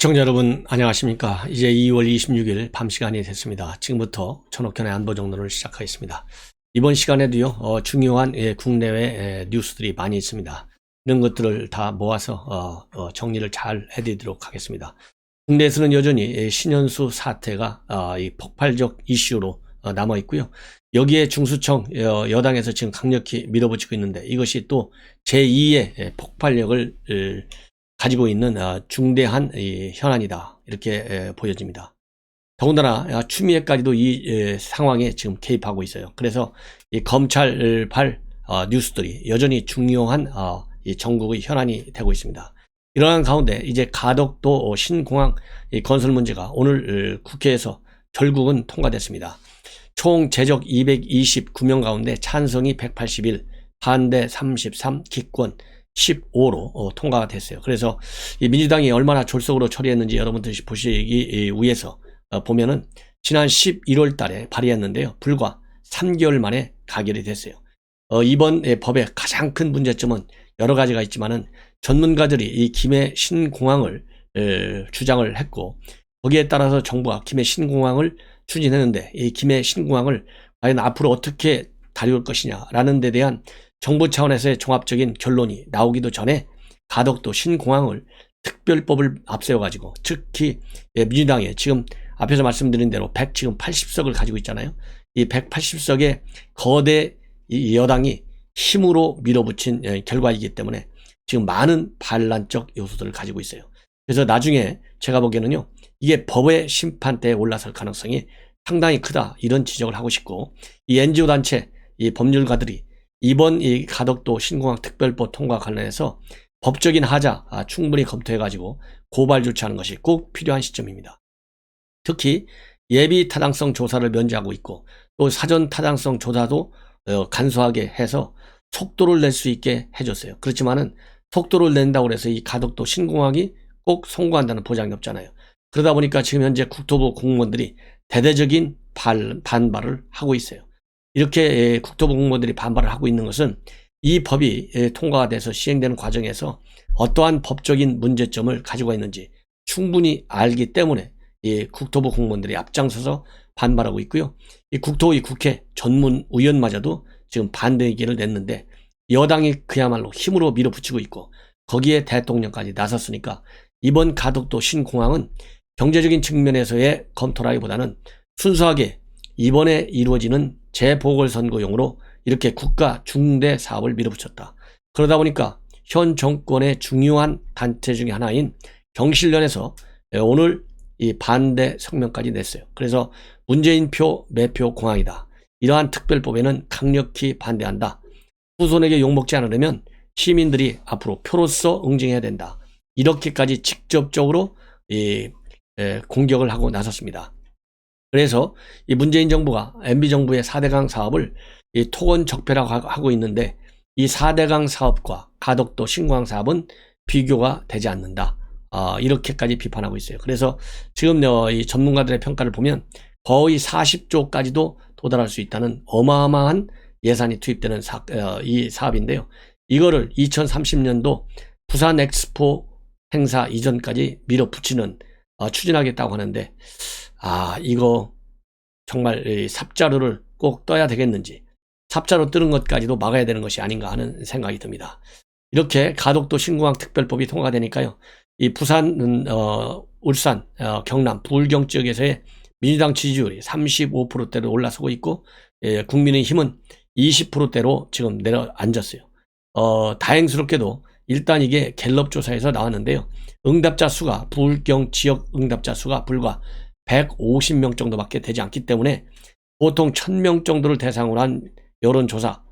시청자 여러분 안녕하십니까. 이제 2월 26일 밤 시간이 됐습니다. 지금부터 천옥현의 안보정론을 시작하겠습니다. 이번 시간에도요 중요한 국내외 뉴스들이 많이 있습니다. 이런 것들을 다 모아서 정리를 잘 해드리도록 하겠습니다. 국내에서는 여전히 신현수 사태가 이 폭발적 이슈로 남아 있고요. 여기에 중수청 여당에서 지금 강력히 밀어붙이고 있는데, 이것이 또 제2의 폭발력을 가지고 있는 중대한 현안이다, 이렇게 보여집니다. 더군다나 추미애까지도 이 상황에 지금 개입하고 있어요. 그래서 이 검찰발 뉴스들이 여전히 중요한 이 전국의 현안이 되고 있습니다. 이러한 가운데 이제 가덕도 신공항 건설 문제가 오늘 국회에서 결국은 통과됐습니다. 총 제적 229명 가운데 찬성이 181, 반대 33, 기권 15로 통과가 됐어요. 그래서 이 민주당이 얼마나 졸속으로 처리했는지 여러분들이 보시기 위해서 보면은 지난 11월 달에 발의했는데요, 불과 3개월 만에 가결이 됐어요. 이번 법의 가장 큰 문제점은 여러 가지가 있지만은 전문가들이 이 김해 신공항을 주장을 했고, 거기에 따라서 정부가 김해 신공항을 추진했는데, 이 김해 신공항을 과연 앞으로 어떻게 다룰 것이냐라는 데 대한 정부 차원에서의 종합적인 결론이 나오기도 전에 가덕도 신공항을 특별법을 앞세워가지고, 특히 민주당에 지금 앞에서 말씀드린 대로 180석을 가지고 있잖아요. 이 180석의 거대 이 여당이 힘으로 밀어붙인 결과이기 때문에 지금 많은 반란적 요소들을 가지고 있어요. 그래서 나중에 제가 보기에는요, 이게 법의 심판대에 올라설 가능성이 상당히 크다, 이런 지적을 하고 싶고, 이 NGO 단체, 이 법률가들이 이번 이 가덕도 신공항 특별법 통과 관련해서 법적인 하자 충분히 검토해가지고 고발 조치하는 것이 꼭 필요한 시점입니다. 특히 예비 타당성 조사를 면제하고 있고, 또 사전 타당성 조사도 간소하게 해서 속도를 낼 수 있게 해줬어요. 그렇지만은 속도를 낸다고 해서 이 가덕도 신공항이 꼭 성공한다는 보장이 없잖아요. 그러다 보니까 지금 현재 국토부 공무원들이 대대적인 반발을 하고 있어요. 이렇게 국토부 공무원들이 반발을 하고 있는 것은 이 법이 통과가 돼서 시행되는 과정에서 어떠한 법적인 문제점을 가지고 있는지 충분히 알기 때문에 이 국토부 공무원들이 앞장서서 반발하고 있고요. 이 국토의 국회 전문위원마저도 지금 반대 의견을 냈는데, 여당이 그야말로 힘으로 밀어붙이고 있고 거기에 대통령까지 나섰으니까 이번 가덕도 신공항은 경제적인 측면에서의 검토라기보다는 순수하게 이번에 이루어지는 재보궐선거용으로 이렇게 국가 중대 사업을 밀어붙였다. 그러다 보니까 현 정권의 중요한 단체 중에 하나인 경실련에서 오늘 이 반대 성명까지 냈어요. 그래서 문재인표 매표 공항이다, 이러한 특별법에는 강력히 반대한다. 후손에게 욕먹지 않으려면 시민들이 앞으로 표로서 응징해야 된다, 이렇게까지 직접적으로 공격을 하고 나섰습니다. 그래서 이 문재인 정부가 MB정부의 4대강 사업을 토건적폐라고 하고 있는데, 이 4대강 사업과 가덕도 신공항 사업은 비교가 되지 않는다, 이렇게까지 비판하고 있어요. 그래서 지금 이 전문가들의 평가를 보면 거의 40조까지도 도달할 수 있다는 어마어마한 예산이 투입되는 이 사업인데요, 이거를 2030년도 부산 엑스포 행사 이전까지 밀어붙이는 추진하겠다고 하는데, 이거 정말 삽자루를 꼭 떠야 되겠는지, 삽자루 뜨는 것까지도 막아야 되는 것이 아닌가 하는 생각이 듭니다. 이렇게 가덕도 신공항 특별법이 통과되니까요, 이 부산, 울산, 경남, 부울경 지역에서의 민주당 지지율이 35%대로 올라서고 있고, 국민의힘은 20%대로 지금 내려앉았어요. 다행스럽게도 일단 이게 갤럽 조사에서 나왔는데요, 응답자 수가, 부울경 지역 응답자 수가 불과 150명 정도밖에 되지 않기 때문에 보통 1000명 정도를 대상으로 한 여론조사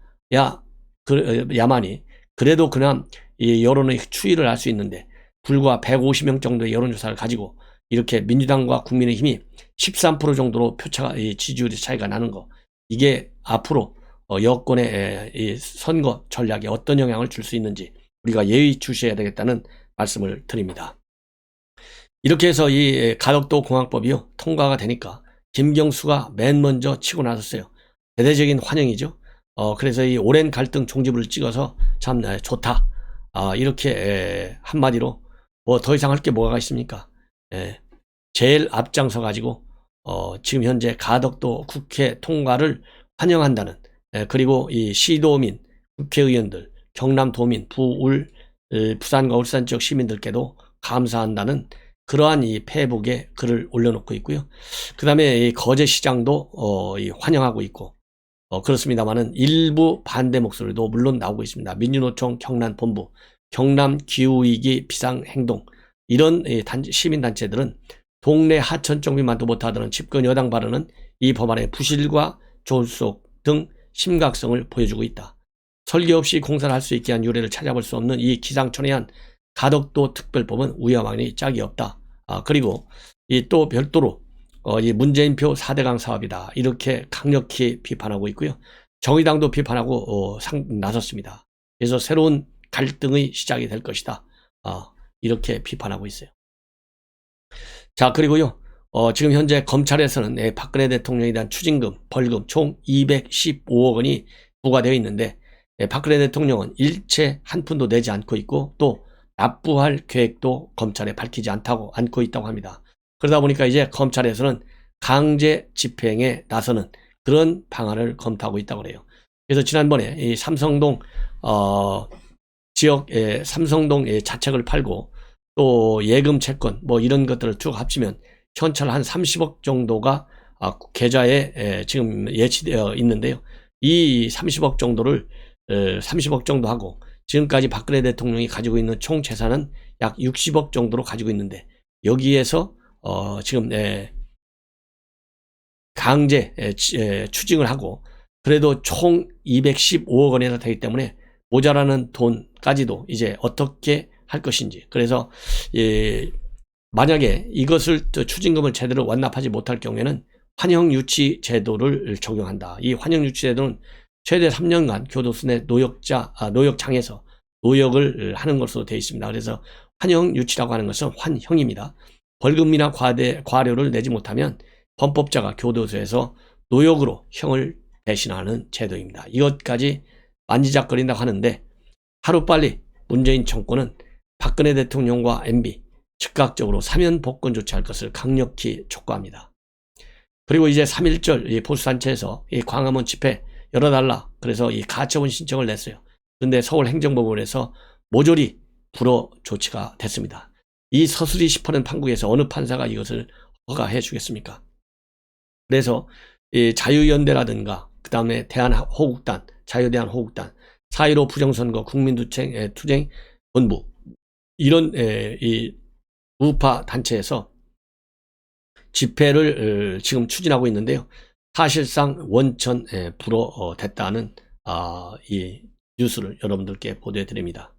야만이 그래도 그냥 이 여론의 추이를 알 수 있는데, 불과 150명 정도의 여론조사를 가지고 이렇게 민주당과 국민의힘이 13% 정도로 표차가 지지율의 차이가 나는 거, 이게 앞으로 여권의 이 선거 전략에 어떤 영향을 줄 수 있는지 우리가 예의주시해야 되겠다는 말씀을 드립니다. 이렇게 해서 이 가덕도 공항법이요 통과가 되니까 김경수가 맨 먼저 치고 나섰어요. 대대적인 환영이죠. 그래서 이 오랜 갈등 종지부를 찍어서 참 좋다, 이렇게 한마디로 뭐 더 이상 할 게 뭐가 있습니까? 제일 앞장서 가지고 지금 현재 가덕도 국회 통과를 환영한다는, 그리고 이 시도민, 국회의원들, 경남도민, 부산과 울산 지역 시민들께도 감사한다는 그러한 이 페이북에 글을 올려놓고 있고요. 그 다음에 이 거제시장도 환영하고 있고, 그렇습니다만은 일부 반대 목소리도 물론 나오고 있습니다. 민주노총 경남본부, 경남기후위기 비상행동, 이런 시민단체들은 동네 하천 정비만도 못하다는 집권 여당 발언은 이 법안의 부실과 졸속 등 심각성을 보여주고 있다. 설계 없이 공사를 할 수 있게 한 유례를 찾아볼 수 없는 이 기상천외한 가덕도 특별법은 위험하니 짝이 없다. 그리고 이 또 별도로 이 문재인표 4대강 사업이다, 이렇게 강력히 비판하고 있고요. 정의당도 비판하고 나섰습니다. 그래서 새로운 갈등의 시작이 될 것이다, 이렇게 비판하고 있어요. 자, 그리고요, 지금 현재 검찰에서는 박근혜 대통령에 대한 추징금, 벌금 총 215억 원이 부과되어 있는데, 박근혜 대통령은 일체 한 푼도 내지 않고 있고, 또 납부할 계획도 검찰에 밝히지 않고 있다고 합니다. 그러다 보니까 이제 검찰에서는 강제 집행에 나서는 그런 방안을 검토하고 있다고 그래요. 그래서 지난번에 이 삼성동 지역에 삼성동 자책을 팔고 또 예금 채권 뭐 이런 것들을 쭉 합치면 현찰 한 30억 정도가 계좌에 지금 예치되어 있는데요. 이 30억 정도를 30억 정도 하고, 지금까지 박근혜 대통령이 가지고 있는 총 재산은 약 60억 정도로 가지고 있는데, 여기에서 지금 강제 추징을 하고 그래도 총 215억 원이나 되기 때문에 모자라는 돈까지도 이제 어떻게 할 것인지. 그래서 만약에 이것을 추징금을 제대로 완납하지 못할 경우에는 환형유치 제도를 적용한다. 이 환형유치 제도는 최대 3년간 교도소 내 노역장에서 노역을 하는 것으로 되어 있습니다. 그래서 환형유치라고 하는 것은 환형입니다. 벌금이나 과료를 내지 못하면 범법자가 교도소에서 노역으로 형을 대신하는 제도입니다. 이것까지 만지작거린다고 하는데, 하루빨리 문재인 정권은 박근혜 대통령과 MB 즉각적으로 사면 복권 조치할 것을 강력히 촉구합니다. 그리고 이제 3.1절 보수단체에서 이 광화문 집회 열어달라, 그래서 이 가처분 신청을 냈어요. 그런데 서울행정법원에서 모조리 불허 조치가 됐습니다. 이 서슬이 짚어낸 판국에서 어느 판사가 이것을 허가해 주겠습니까? 그래서 이 자유연대라든가 그 다음에 대한호국단, 자유대한호국단, 4.15 부정선거 국민투쟁 본부, 이런 이 우파 단체에서 집회를 지금 추진하고 있는데요. 사실상 원천 불허됐다는 이 뉴스를 여러분들께 보도해 드립니다.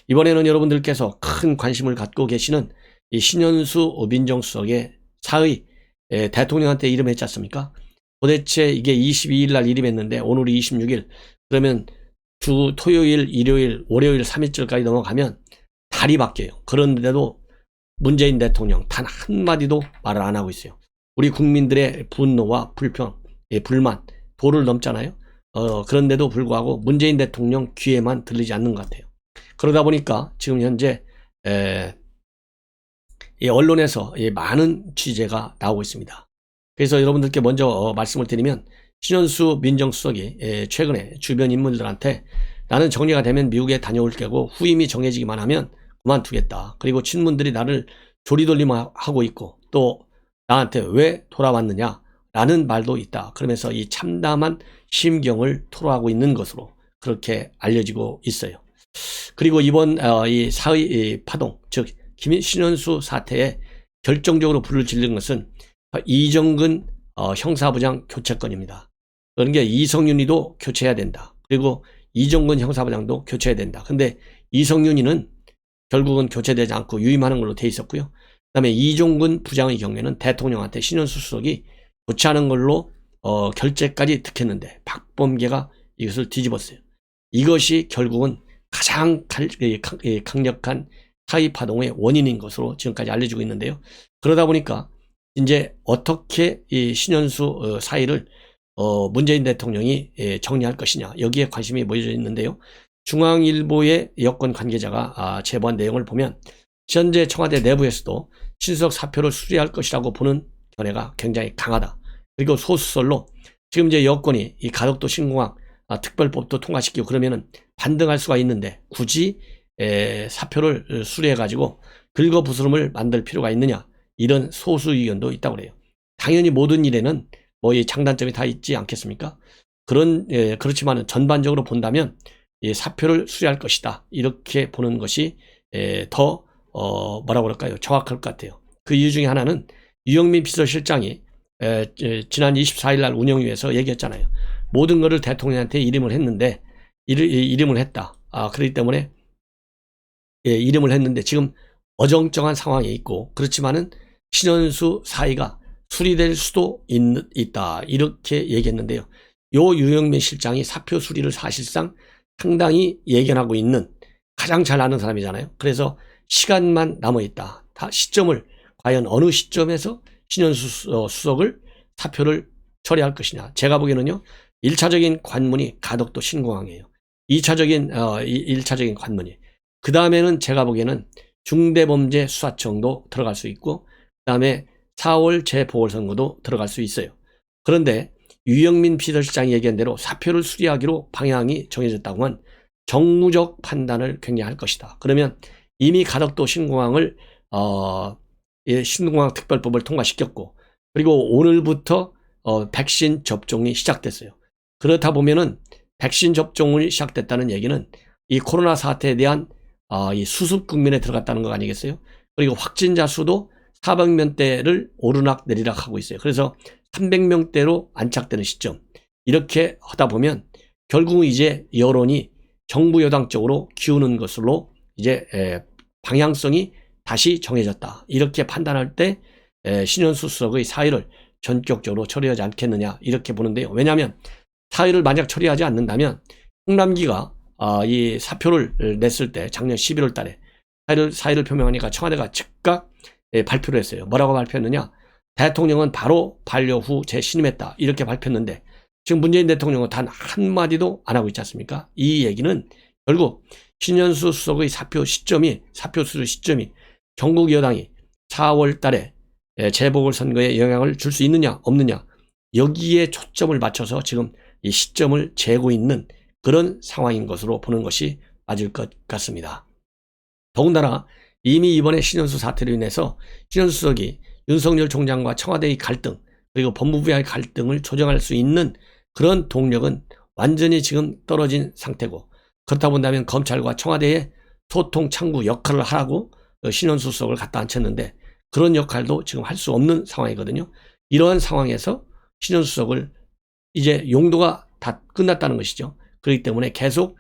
이번에는 여러분들께서 큰 관심을 갖고 계시는 이 신현수 민정수석의 사의, 대통령한테 이름했지 않습니까? 도대체 이게 22일 날 이름했는데 오늘이 26일, 그러면 주 토요일, 일요일, 월요일 3일절까지 넘어가면 달이 바뀌어요. 그런데도 문재인 대통령 단 한마디도 말을 안 하고 있어요. 우리 국민들의 분노와 불평, 불만 도를 넘잖아요. 그런데도 불구하고 문재인 대통령 귀에만 들리지 않는 것 같아요. 그러다 보니까 지금 현재 언론에서 많은 취재가 나오고 있습니다. 그래서 여러분들께 먼저 말씀을 드리면, 신현수 민정수석이 최근에 주변 인물들한테 나는 정리가 되면 미국에 다녀올 게고 후임이 정해지기만 하면 그만두겠다. 그리고 친문들이 나를 조리돌림하고 있고 또 나한테 왜 돌아왔느냐 라는 말도 있다. 그러면서 이 참담한 심경을 토로하고 있는 것으로 그렇게 알려지고 있어요. 그리고 이번 이 사의 파동, 즉 신현수 사태에 결정적으로 불을 지른 것은 이정근 형사부장 교체건입니다. 그런 게 이성윤이도 교체해야 된다. 그리고 이정근 형사부장도 교체해야 된다. 근데 이성윤이는 결국은 교체되지 않고 유임하는 걸로 돼 있었고요. 그 다음에 이종근 부장의 경우에는 대통령한테 신현수 수석이 교체하는 걸로 결재까지 득했는데 박범계가 이것을 뒤집었어요. 이것이 결국은 가장 강력한 사의 파동의 원인인 것으로 지금까지 알려지고 있는데요. 그러다 보니까 이제 어떻게 이 신현수 사의를 문재인 대통령이 정리할 것이냐, 여기에 관심이 모여져 있는데요. 중앙일보의 여권 관계자가 제보한 내용을 보면 현재 청와대 내부에서도 신수석 사표를 수리할 것이라고 보는 견해가 굉장히 강하다. 그리고 소수설로 지금 이제 여권이 이 가덕도 신공항 특별법도 통과시키고 그러면은 반등할 수가 있는데 굳이 사표를 수리해가지고 긁어부스럼을 만들 필요가 있느냐, 이런 소수 의견도 있다고 그래요. 당연히 모든 일에는 뭐 이 장단점이 다 있지 않겠습니까? 그렇지만은 전반적으로 본다면 이 사표를 수리할 것이다, 이렇게 보는 것이 더 뭐라고 그럴까요? 정확할 것 같아요. 그 이유 중에 하나는 유영민 비서실장이 지난 24일 날 운영위에서 얘기했잖아요. 모든 것을 대통령한테 이름을 했는데 이름을 했다. 그렇기 때문에 이름을 했는데 지금 어정쩡한 상황에 있고, 그렇지만은 신현수 사의가 수리될 수도 있다, 이렇게 얘기했는데요. 요 유영민 실장이 사표 수리를 사실상 상당히 예견하고 있는, 가장 잘 아는 사람이잖아요. 그래서 시간만 남아있다. 시점을 과연 어느 시점에서 신현수 수석을 사표를 처리할 것이냐. 제가 보기에는요, 1차적인 관문이 가덕도 신공항이에요. 1차적인 관문이. 그 다음에는 제가 보기에는 중대범죄수사청도 들어갈 수 있고, 그 다음에 4월 재보궐선거도 들어갈 수 있어요. 그런데 유영민 비서실장이 얘기한 대로 사표를 수리하기로 방향이 정해졌다고 하면 정무적 판단을 굉장히 할 것이다. 그러면 이미 가덕도 신공항을 신공항 특별법을 통과시켰고, 그리고 오늘부터 백신 접종이 시작됐어요. 그렇다 보면은 백신 접종이 시작됐다는 얘기는 이 코로나 사태에 대한 이 수습 국면에 들어갔다는 거 아니겠어요? 그리고 확진자 수도 400명대를 오르락 내리락 하고 있어요. 그래서 300명대로 안착되는 시점. 이렇게 하다 보면 결국은 이제 여론이 정부 여당 쪽으로 기우는 것으로 이제 방향성이 다시 정해졌다, 이렇게 판단할 때 신현수 수석의 사의를 전격적으로 처리하지 않겠느냐, 이렇게 보는데요. 왜냐하면 사의를 만약 처리하지 않는다면 홍남기가 이 사표를 냈을 때 작년 11월 달에 사의를 표명하니까 청와대가 즉각 발표를 했어요. 뭐라고 발표했느냐, 대통령은 바로 반려 후 재신임했다, 이렇게 발표했는데 지금 문재인 대통령은 단 한마디도 안 하고 있지 않습니까? 이 얘기는 결국 신현수 수석의 사표 수리 시점이 전국 여당이 4월 달에 재보궐선거에 영향을 줄 수 있느냐 없느냐, 여기에 초점을 맞춰서 지금 이 시점을 재고 있는 그런 상황인 것으로 보는 것이 맞을 것 같습니다. 더군다나 이미 이번에 신현수 사태로 인해서 신현수 수석이 윤석열 총장과 청와대의 갈등, 그리고 법무부의 갈등을 조정할 수 있는 그런 동력은 완전히 지금 떨어진 상태고, 그렇다 본다면 검찰과 청와대의 소통 창구 역할을 하라고 신현수 수석을 갖다 앉혔는데 그런 역할도 지금 할 수 없는 상황이거든요. 이러한 상황에서 신현수 수석을 이제 용도가 다 끝났다는 것이죠. 그렇기 때문에 계속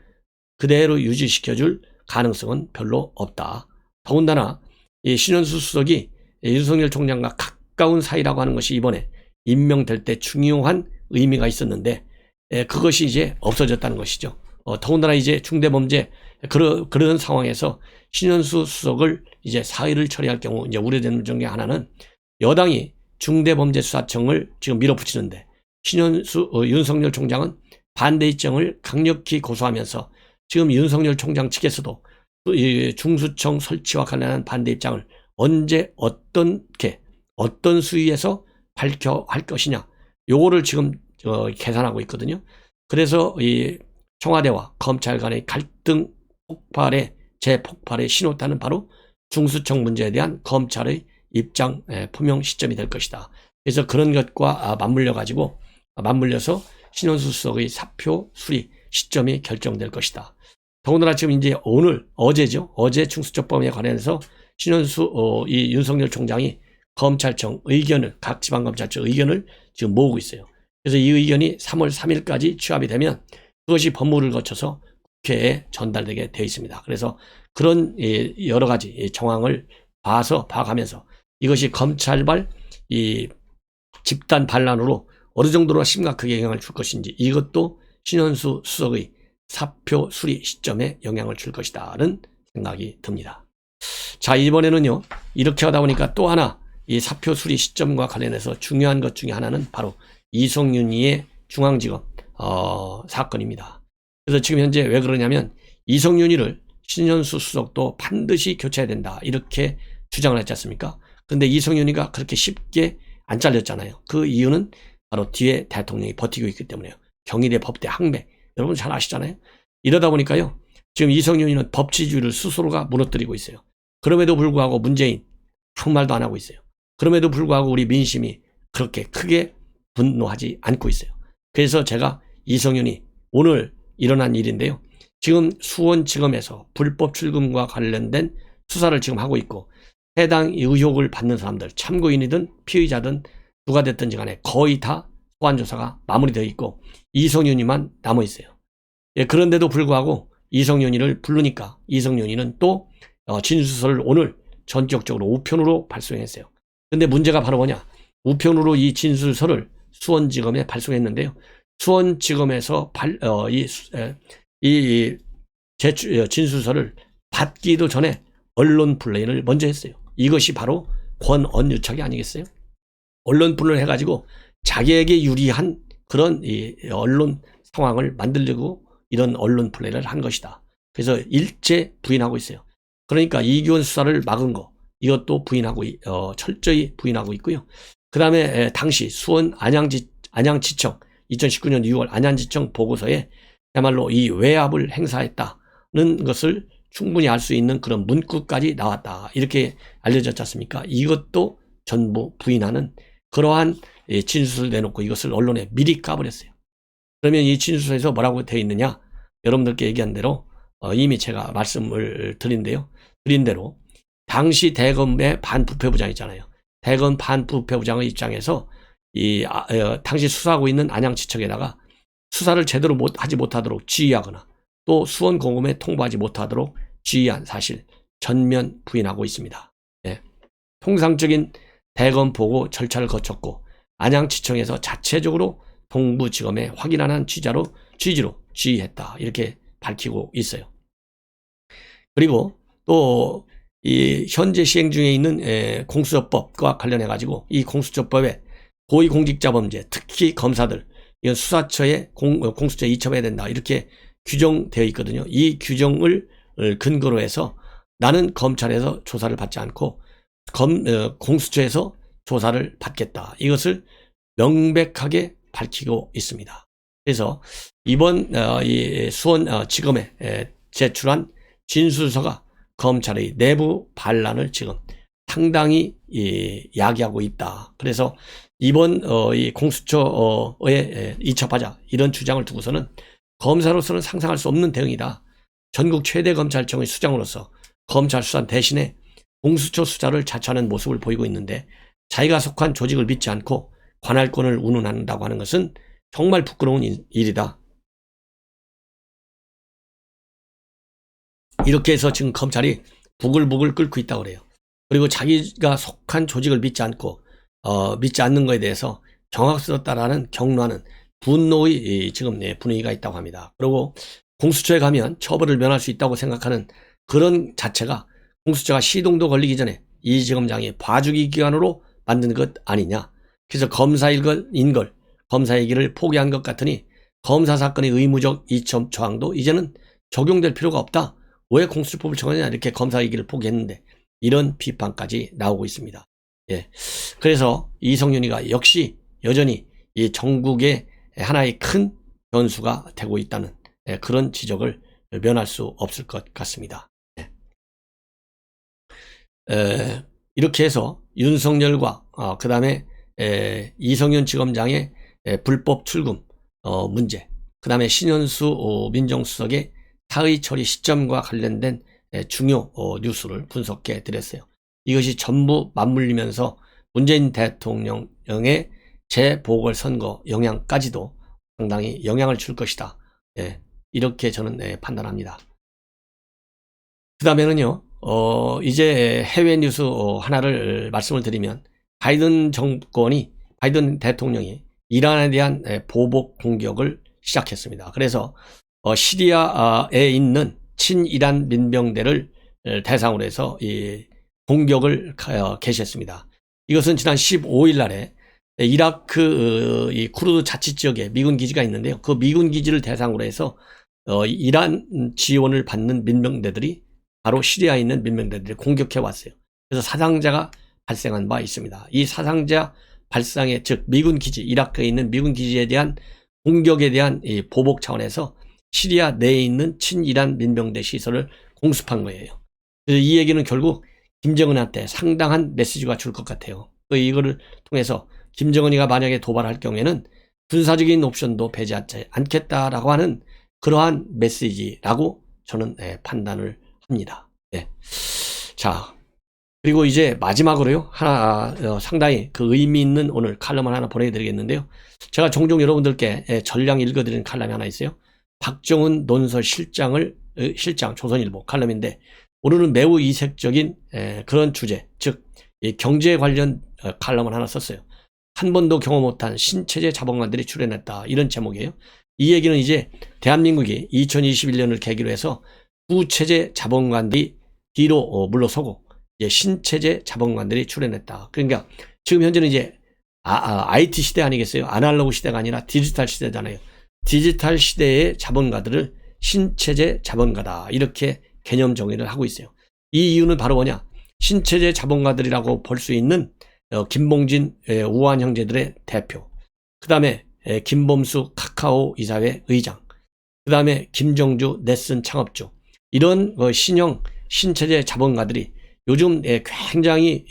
그대로 유지시켜줄 가능성은 별로 없다. 더군다나 이 신현수 수석이 윤석열 총장과 가까운 사이라고 하는 것이 이번에 임명될 때 중요한 의미가 있었는데 그것이 이제 없어졌다는 것이죠. 더군다나 이제 중대범죄 그런 상황에서 신현수 수석을 이제 사의를 처리할 경우 이제 우려되는 점 중에 하나는 여당이 중대범죄수사청을 지금 밀어붙이는데 윤석열 총장은 반대 입장을 강력히 고수하면서 지금 윤석열 총장 측에서도 이 중수청 설치와 관련한 반대 입장을 언제 어떤 수위에서 할 것이냐, 요거를 지금 계산하고 있거든요. 그래서 이 청와대와 검찰 간의 갈등 재폭발의 신호탄은 바로 중수청 문제에 대한 검찰의 입장 표명 시점이 될 것이다. 그래서 그런 것과 맞물려서 신현수 수석의 사표 수리 시점이 결정될 것이다. 더군다나 지금 이제 어제 중수처법에 관련해서 이 윤석열 총장이 검찰청 의견을, 각 지방검찰청 의견을 지금 모으고 있어요. 그래서 이 의견이 3월 3일까지 취합이 되면 그것이 법무를 거쳐서 국회에 전달되게 되어 있습니다. 그래서 그런 여러 가지 정황을 봐가면서 이것이 검찰발 이 집단 반란으로 어느 정도로 심각하게 영향을 줄 것인지, 이것도 신현수 수석의 사표 수리 시점에 영향을 줄 것이다는 생각이 듭니다. 자, 이번에는요, 이렇게 하다 보니까 또 하나 이 사표 수리 시점과 관련해서 중요한 것 중에 하나는 바로 이성윤이의 중앙지검 사건입니다. 그래서 지금 현재 왜 그러냐면 이성윤이를 신현수 수석도 반드시 교체해야 된다. 이렇게 주장을 했지 않습니까? 근데 이성윤이가 그렇게 쉽게 안 잘렸잖아요. 그 이유는 바로 뒤에 대통령이 버티고 있기 때문에요. 경희대 법대 항배. 여러분 잘 아시잖아요. 이러다 보니까요. 지금 이성윤이는 법치주의를 스스로가 무너뜨리고 있어요. 그럼에도 불구하고 문재인 아무 말도 안 하고 있어요. 그럼에도 불구하고 우리 민심이 그렇게 크게 분노하지 않고 있어요. 그래서 제가 이성윤이 오늘 일어난 일인데요. 지금 수원지검에서 불법 출금과 관련된 수사를 지금 하고 있고 해당 의혹을 받는 사람들, 참고인이든 피의자든 누가 됐든지 간에 거의 다 소환조사가 마무리되어 있고 이성윤이만 남아있어요. 예, 그런데도 불구하고 이성윤이를 부르니까 이성윤이는 또 진술서를 오늘 전격적으로 우편으로 발송했어요. 근데 문제가 바로 뭐냐? 우편으로 이 진술서를 수원지검에 발송했는데요. 수원지검에서 진술서를 받기도 전에 언론 플레이를 먼저 했어요. 이것이 바로 권언유착이 아니겠어요? 언론 플레이를 해가지고 자기에게 유리한 그런 이 언론 상황을 만들려고 이런 언론 플레이를 한 것이다. 그래서 일제 부인하고 있어요. 그러니까 이규원 수사를 막은 거 이것도 부인하고 철저히 부인하고 있고요. 그 다음에 당시 수원 안양지청 2019년 6월 안양지청 보고서에 야말로 이 외압을 행사했다는 것을 충분히 알 수 있는 그런 문구까지 나왔다. 이렇게 알려졌지 않습니까? 이것도 전부 부인하는 그러한 진술을 내놓고 이것을 언론에 미리 까버렸어요. 그러면 이 진술서에서 뭐라고 되어 있느냐? 여러분들께 얘기한 대로 이미 제가 말씀을 드린 대로 당시 대검의 반부패부장 있잖아요. 대검 반부패부장의 입장에서 당시 수사하고 있는 안양지청에다가 수사를 제대로 하지 못하도록 지휘하거나 또 수원공검에 통보하지 못하도록 지휘한 사실 전면 부인하고 있습니다. 예. 통상적인 대검 보고 절차를 거쳤고 안양지청에서 자체적으로 동부지검에 확인하는 취지로 지휘했다. 이렇게 밝히고 있어요. 그리고 또 이 현재 시행 중에 있는 공수처법과 관련해 가지고 이 공수처법에 고위공직자범죄 특히 검사들 이건 수사처에 공수처에 이첩해야 된다. 이렇게 규정되어 있거든요. 이 규정을 근거로 해서 나는 검찰에서 조사를 받지 않고 공수처에서 조사를 받겠다. 이것을 명백하게 밝히고 있습니다. 그래서 이번 이 수원지검에 제출한 진술서가 검찰의 내부 반란을 지금 상당히 야기하고 있다. 그래서 이번 이 공수처에 이첩하자 이런 주장을 두고서는 검사로서는 상상할 수 없는 대응이다. 전국 최대 검찰청의 수장으로서 검찰 수사 대신에 공수처 수사를 자처하는 모습을 보이고 있는데 자기가 속한 조직을 믿지 않고 관할권을 운운한다고 하는 것은 정말 부끄러운 일이다. 이렇게 해서 지금 검찰이 부글부글 끓고 있다고 그래요. 그리고 자기가 속한 조직을 믿지 않는 것에 대해서 경악스럽다라는 격노하는 분노의 지금 분위기가 있다고 합니다. 그리고 공수처에 가면 처벌을 면할 수 있다고 생각하는 그런 자체가 공수처가 시동도 걸리기 전에 이지검장이 봐주기 기관으로 만든 것 아니냐. 그래서 검사인 걸 검사 얘기를 포기한 것 같으니 검사 사건의 의무적 이첩 조항도 이제는 적용될 필요가 없다. 왜 공수처법을 정하냐 이렇게 검사 얘기를 포기했는데 이런 비판까지 나오고 있습니다. 예. 그래서 이성윤이가 역시 여전히 이 전국의 하나의 큰 변수가 되고 있다는 그런 지적을 면할 수 없을 것 같습니다. 이렇게 해서 윤석열과 그 다음에 이성윤 지검장의 불법 출금 문제, 그 다음에 신현수 민정수석의 사의 처리 시점과 관련된 중요 뉴스를 분석해 드렸어요. 이것이 전부 맞물리면서 문재인 대통령의 재보궐선거 영향까지도 상당히 영향을 줄 것이다. 이렇게 저는 판단합니다. 그 다음에는요, 이제 해외 뉴스 하나를 말씀을 드리면 바이든 대통령이 이란에 대한 보복 공격을 시작했습니다. 그래서 시리아에 있는 친이란 민병대를 대상으로 해서 이 공격을 개시했습니다. 이것은 지난 15일 날에 이라크 이 쿠르드 자치 지역에 미군 기지가 있는데요. 그 미군 기지를 대상으로 해서 이란 지원을 받는 민병대들이 바로 시리아에 있는 민병대들을 공격해 왔어요. 그래서 사상자가 발생한 바 있습니다. 이 사상자 발상의 즉 미군 기지, 이라크에 있는 미군 기지에 대한 공격에 대한 이 보복 차원에서 시리아 내에 있는 친이란 민병대 시설을 공습한 거예요. 그래서 이 얘기는 결국 김정은한테 상당한 메시지가 줄 것 같아요. 또 이거를 통해서 김정은이가 만약에 도발할 경우에는 군사적인 옵션도 배제하지 않겠다라고 하는 그러한 메시지라고 저는 판단을 합니다. 네. 자, 그리고 이제 마지막으로요, 하나 상당히 그 의미 있는 오늘 칼럼을 하나 보내드리겠는데요. 제가 종종 여러분들께 전량 읽어드리는 칼럼이 하나 있어요. 박정훈 논설 실장 조선일보 칼럼인데, 오늘은 매우 이색적인 그런 주제, 즉 경제 관련 칼럼을 하나 썼어요. 한 번도 경험 못한 신체제 자본가들이 출연했다, 이런 제목이에요. 이 얘기는 이제 대한민국이 2021년을 계기로 해서 구체제 자본가들이 뒤로 물러서고 신체제 자본가들이 출연했다. 그러니까 지금 현재는 이제 IT 시대 아니겠어요? 아날로그 시대가 아니라 디지털 시대잖아요. 디지털 시대의 자본가들을 신체제 자본가다, 이렇게 개념 정의를 하고 있어요. 이 이유는 바로 뭐냐? 신체제 자본가들이라고 볼 수 있는 김봉진, 우한 형제들의 대표, 그 다음에 김범수 카카오 이사회 의장, 그 다음에 김정주 넷슨 창업주, 이런 신형 신체제 자본가들이 요즘 굉장히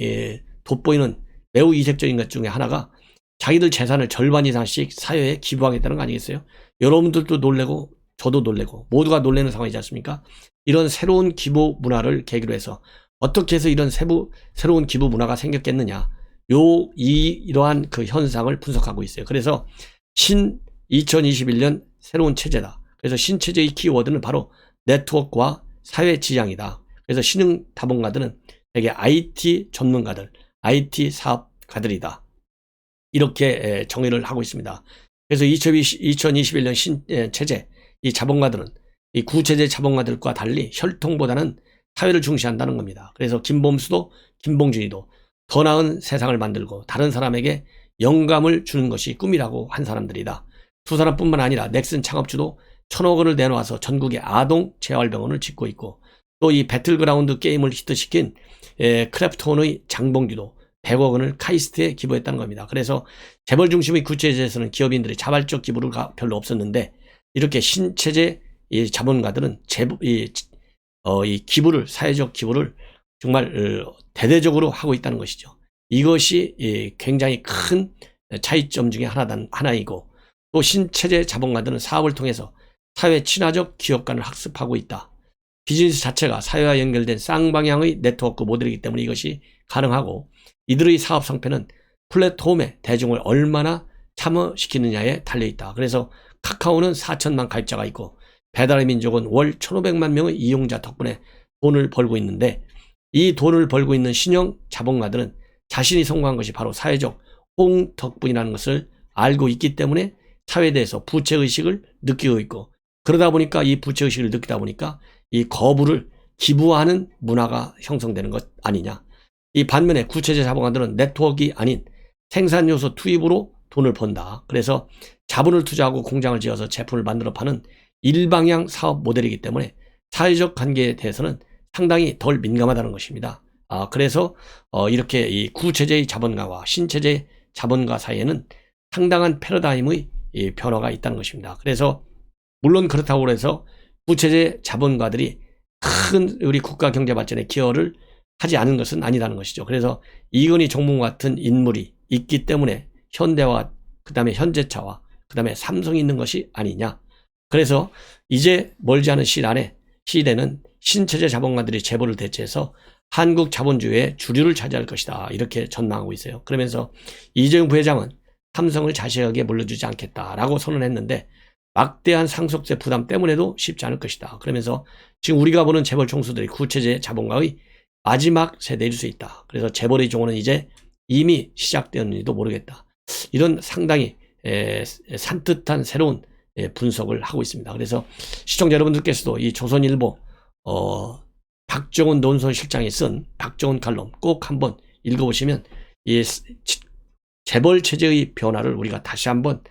돋보이는 매우 이색적인 것 중에 하나가 자기들 재산을 절반 이상씩 사회에 기부하겠다는 거 아니겠어요? 여러분들도 놀래고 저도 놀래고 모두가 놀라는 상황이지 않습니까? 이런 새로운 기부 문화를 계기로 해서 어떻게 해서 이런 새로운 기부 문화가 생겼겠느냐, 이러한 그 현상을 분석하고 있어요. 그래서 2021년 새로운 체제다. 그래서 신체제의 키워드는 바로 네트워크와 사회 지향이다. 그래서 신흥 자본가들은 되게 IT 전문가들, IT 사업가들이다, 이렇게 정의를 하고 있습니다. 그래서 2021년 신체제, 이 자본가들은 이 구체제 자본가들과 달리 혈통보다는 사회를 중시한다는 겁니다. 그래서 김범수도 김봉준이도 더 나은 세상을 만들고 다른 사람에게 영감을 주는 것이 꿈이라고 한 사람들이다. 두 사람뿐만 아니라 넥슨 창업주도 1,000억 원을 내놓아서 전국에 아동 재활병원을 짓고 있고, 또 이 배틀그라운드 게임을 히트시킨 크래프톤의 장봉규도 100억 원을 카이스트에 기부했다는 겁니다. 그래서 재벌 중심의 구체제에서는 기업인들의 자발적 기부를 별로 없었는데, 이렇게 신체제 이 자본가들은 이 기부를, 사회적 기부를 정말 대대적으로 하고 있다는 것이죠. 이것이 굉장히 큰 차이점 중에 하나이고, 또 신체제 자본가들은 사업을 통해서 사회 친화적 기업관을 학습하고 있다. 비즈니스 자체가 사회와 연결된 쌍방향의 네트워크 모델이기 때문에 이것이 가능하고, 이들의 사업 성패는 플랫폼에 대중을 얼마나 참여시키느냐에 달려있다. 그래서 카카오는 4천만 가입자가 있고 배달의 민족은 월 1,500만 명의 이용자 덕분에 돈을 벌고 있는데, 이 돈을 벌고 있는 신형 자본가들은 자신이 성공한 것이 바로 사회적 호응 덕분이라는 것을 알고 있기 때문에 사회에 대해서 부채의식을 느끼고 있고, 그러다 보니까 이 부채의식을 느끼다 보니까 이 거부를 기부하는 문화가 형성되는 것 아니냐. 이 반면에 구체제 자본가들은 네트워크가 아닌 생산요소 투입으로 돈을 번다. 그래서 자본을 투자하고 공장을 지어서 제품을 만들어 파는 일방향 사업 모델이기 때문에 사회적 관계에 대해서는 상당히 덜 민감하다는 것입니다. 그래서 이렇게 이 구체제의 자본가와 신체제의 자본가 사이에는 상당한 패러다임의 이 변화가 있다는 것입니다. 그래서 물론 그렇다고 해서 구체제 자본가들이 큰 우리 국가 경제 발전에 기여를 하지 않은 것은 아니라는 것이죠. 그래서 이건희 종목 같은 인물이 있기 때문에 현대와 그 다음에 현대차와 그 다음에 삼성이 있는 것이 아니냐. 그래서 이제 멀지 않은 시대는 신체제 자본가들이 재벌을 대체해서 한국 자본주의의 주류를 차지할 것이다, 이렇게 전망하고 있어요. 그러면서 이재용 부회장은 삼성을 자식에게 물려주지 않겠다라고 선언했는데, 막대한 상속세 부담 때문에도 쉽지 않을 것이다. 그러면서 지금 우리가 보는 재벌 총수들이 구체제 자본가의 마지막 세대일 수 있다. 그래서 재벌의 종호는 이제 이미 시작되었는지도 모르겠다. 이런 상당히 산뜻한 새로운 분석을 하고 있습니다. 그래서 시청자 여러분들께서도 이 조선일보 박정훈 논설 실장이 쓴 박정훈 칼럼 꼭 한번 읽어보시면 이 재벌 체제의 변화를 우리가 다시 한번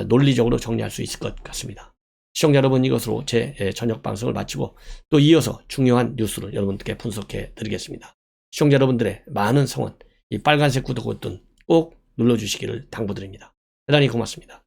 논리적으로 정리할 수 있을 것 같습니다. 시청자 여러분, 이것으로 제 저녁 방송을 마치고 또 이어서 중요한 뉴스를 여러분들께 분석해 드리겠습니다. 시청자 여러분들의 많은 성원, 이 빨간색 구독 버튼 꼭 눌러주시기를 당부드립니다. 대단히 고맙습니다.